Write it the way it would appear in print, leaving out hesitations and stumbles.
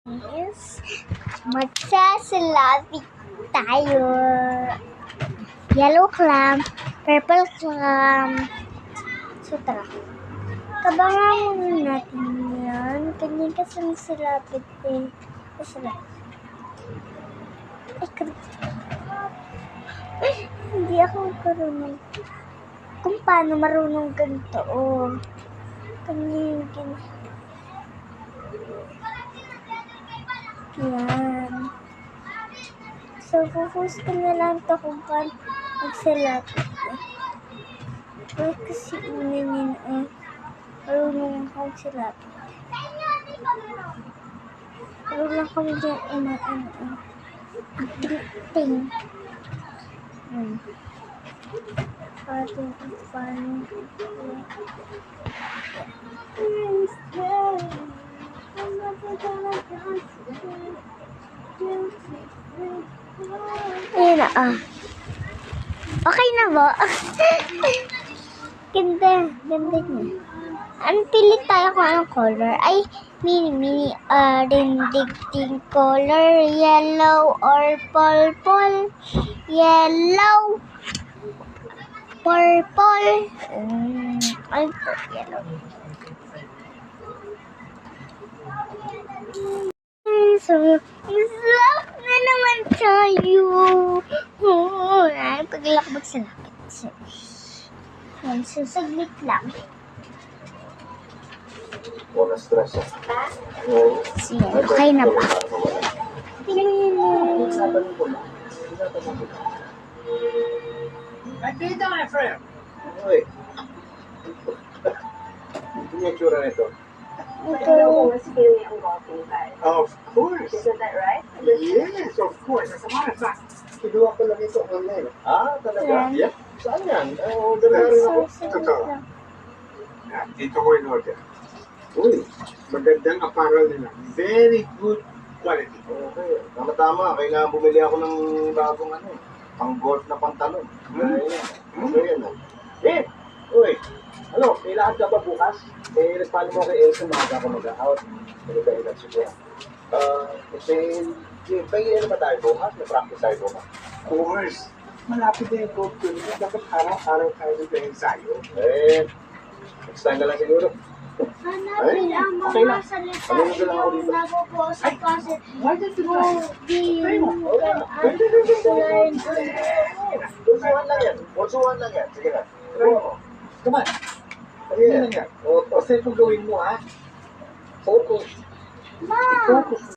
Is magsasalapit tayo. Yellow clam, purple clam. So tara. Kabangan muna natin yan. Ganyan kasi masalapit eh. Masalapit. Hindi ako marunong. Kung paano marunong ganito. Oh. Ganyan. Yan. So, focus ko na lang ito kung paano magsalapit eh. Bakit kasi unanin eh. Marunong akong magsalapit. Marunong kami dyan umaan eh. Ting. Ating paano. Ayun na, Okay na ba? Ganda niya. Pili tayo kung anong color. Ay, mini, rindig-ding color. Yellow or purple. Yellow. Purple. Ay, yellow. So, slap na naman tayo. Paglakbag sa lapit. Yan, susaglit lang. Wala stress. Sige, okay na ba? Dito, my friend. Uy. Ano yung tsura nito? Of course. Isn't that right? Yes, of course. As a matter of fact, kinuha ko lang ito online. Talaga? Yan. Yeah. Saan yan? Order na rin ako. Susaglit lang. Dito ko in order. Uy, magandang apparel nila. Very good quality. Okay. Tama-tama. Kailangan bumili ako ng bagong pang-golf na pantalon. Okay yan. Uy, kailangan ka ba bukas? Nagpali mo kay Elsa, maaga ka mag-out. Ano ba yun? Siguro. Kasi, ba tayo bukas? May-practice tayo bukas. Of course. Malapit na yung golf ko. Dapat araw-araw tayo dito yung ensayo. Next time na lang siguro. Hanapin ang okay mga lang. salita Ano na lang ako dito? napopost kasi Why don't you go? di mo Learn Pulsuhan lang yan. Pulsuhan lang yan. Sige na. Come on. Ano yan? Kasi kung gawin mo, Focus. Ma! Focus.